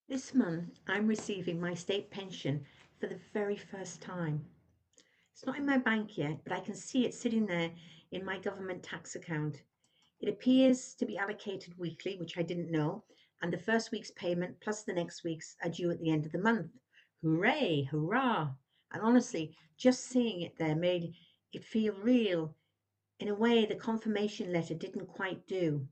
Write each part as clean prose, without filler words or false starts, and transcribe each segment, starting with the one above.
This month, I'm receiving my state pension for the very first time. It's not in my bank yet, but I can see it sitting there in my government tax account. It appears to be allocated weekly, which I didn't know, and the first week's payment plus the next week's are due at the end of the month. Hooray, hurrah! And honestly, just seeing it there made it feel real in a way the confirmation letter didn't quite do.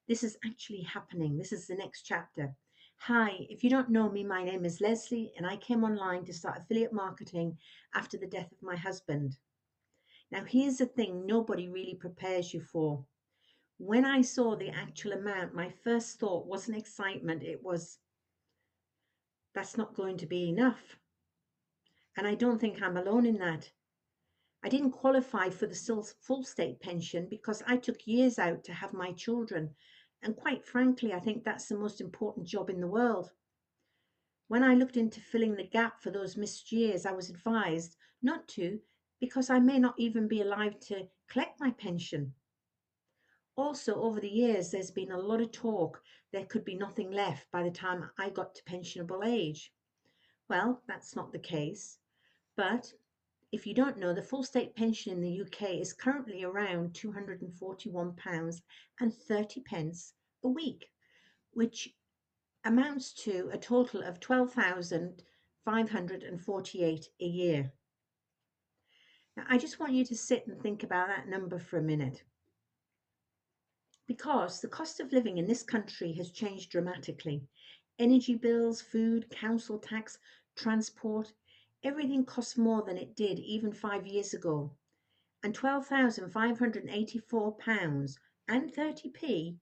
This is actually happening. This is the next chapter. Hi, if you don't know me, my name is Leslie, and I came online to start affiliate marketing after the death of my husband. Now, here's the thing nobody really prepares you for. When I saw the actual amount, my first thought wasn't excitement, it was, that's not going to be enough. And I don't think I'm alone in that. I didn't qualify for the full state pension because I took years out to have my children. And quite frankly, I think that's the most important job in the world. When I looked into filling the gap for those missed years, I was advised not to because I may not even be alive to collect my pension. Also, over the years, there's been a lot of talk there could be nothing left by the time I got to pensionable age. Well, that's not the case. But if you don't know, the full state pension in the UK is currently around £241 and 30 pence a week, which amounts to a total of 12,548 a year. Now, I just want you to sit and think about that number for a minute because the cost of living in this country has changed dramatically. Energy bills, food, council tax, transport, everything costs more than it did even 5 years ago. And £12,584 and 30p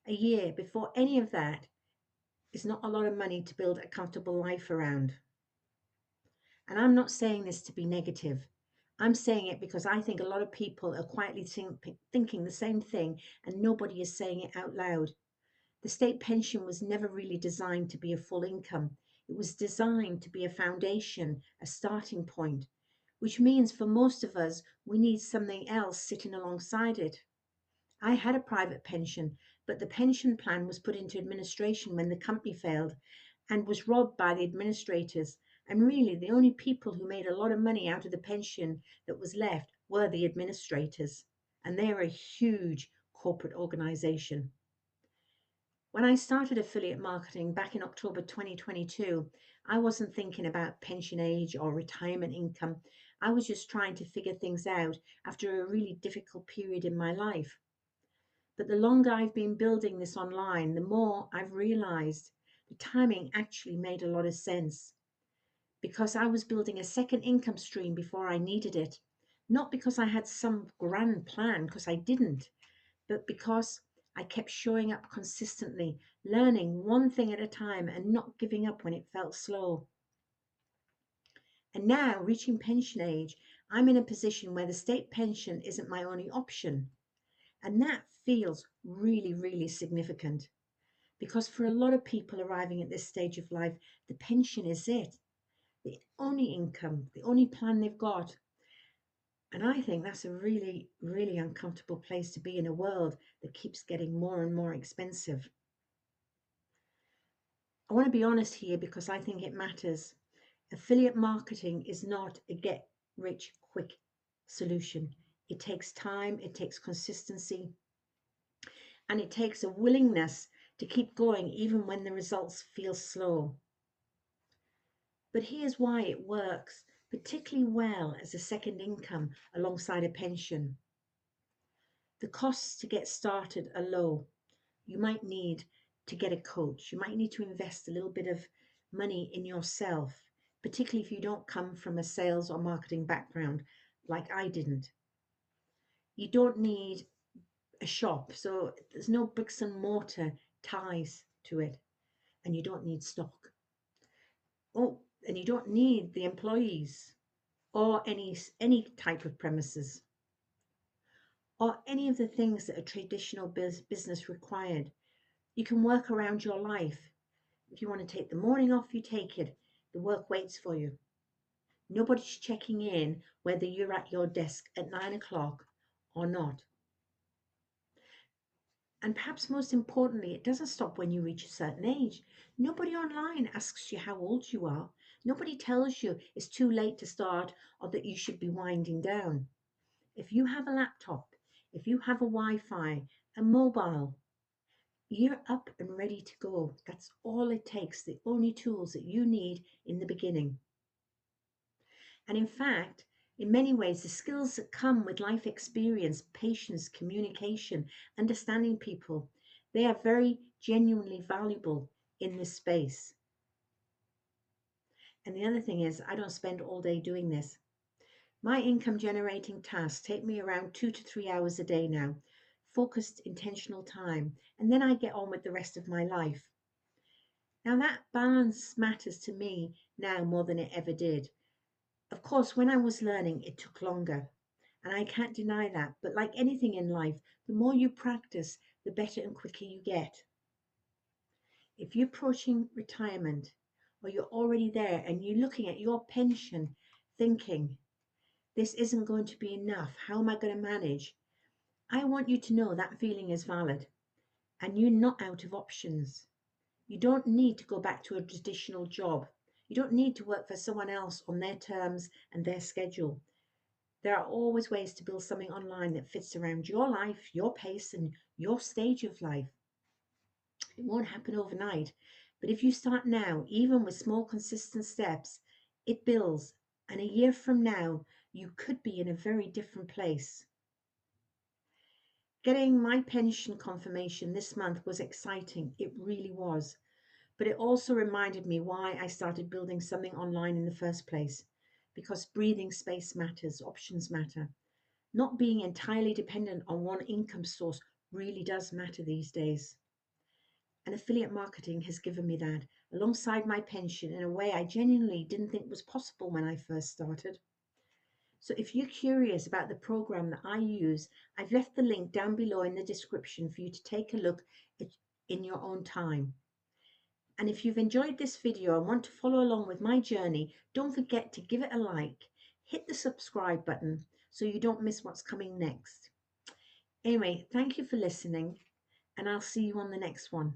a year before any of that is not a lot of money to build a comfortable life around. And I'm not saying this to be negative. I'm saying it because I think a lot of people are quietly thinking the same thing and nobody is saying it out loud. The state pension was never really designed to be a full income. It was designed to be a foundation, a starting point, which means for most of us, we need something else sitting alongside it. I had a private pension, but the pension plan was put into administration when the company failed and was robbed by the administrators. And really, the only people who made a lot of money out of the pension that was left were the administrators. And they are a huge corporate organization. When I started affiliate marketing back in October 2022, I wasn't thinking about pension age or retirement income. I was just trying to figure things out after a really difficult period in my life. But the longer I've been building this online, the more I've realized the timing actually made a lot of sense because I was building a second income stream before I needed it. Not because I had some grand plan, because I didn't, but because I kept showing up consistently, learning one thing at a time and not giving up when it felt slow. And now, reaching pension age, I'm in a position where the state pension isn't my only option. And that feels really, really significant because for a lot of people arriving at this stage of life, the pension is it, the only income, the only plan they've got. And I think that's a really, really uncomfortable place to be in a world that keeps getting more and more expensive. I want to be honest here because I think it matters. Affiliate marketing is not a get rich quick solution. It takes time, it takes consistency, and it takes a willingness to keep going even when the results feel slow. But here's why it works particularly well as a second income alongside a pension. The costs to get started are low. You might need to get a coach. You might need to invest a little bit of money in yourself, particularly if you don't come from a sales or marketing background like I didn't. You don't need a shop, so there's no bricks and mortar ties to it, and you don't need stock. Oh, and you don't need the employees or any type of premises or any of the things that a traditional business required. You can work around your life. If you want to take the morning off, you take it. The work waits for you. Nobody's checking in whether you're at your desk at 9 o'clock or not. And perhaps most importantly, it doesn't stop when you reach a certain age. Nobody online asks you how old you are. Nobody tells you it's too late to start or that you should be winding down. If you have a laptop, if you have a Wi Fi, a mobile, you're up and ready to go. That's all it takes, the only tools that you need in the beginning. And in fact, in many ways, the skills that come with life experience, patience, communication, understanding people, they are very genuinely valuable in this space. And the other thing is, I don't spend all day doing this. My income generating tasks take me around 2 to 3 hours a day now, focused, intentional time, and then I get on with the rest of my life. Now, that balance matters to me now more than it ever did. Of course, when I was learning, it took longer, and I can't deny that. But like anything in life, the more you practice, the better and quicker you get. If you're approaching retirement or you're already there and you're looking at your pension thinking, this isn't going to be enough, how am I going to manage? I want you to know that feeling is valid and you're not out of options. You don't need to go back to a traditional job. You don't need to work for someone else on their terms and their schedule. There are always ways to build something online that fits around your life, your pace, and your stage of life. It won't happen overnight, but if you start now, even with small, consistent steps, it builds. And a year from now, you could be in a very different place. Getting my pension confirmation this month was exciting. It really was. But it also reminded me why I started building something online in the first place. Because breathing space matters, options matter. Not being entirely dependent on one income source really does matter these days. And affiliate marketing has given me that, alongside my pension, in a way I genuinely didn't think was possible when I first started. So if you're curious about the program that I use, I've left the link down below in the description for you to take a look at in your own time. And if you've enjoyed this video and want to follow along with my journey, don't forget to give it a like, hit the subscribe button so you don't miss what's coming next. Anyway, thank you for listening, and I'll see you on the next one.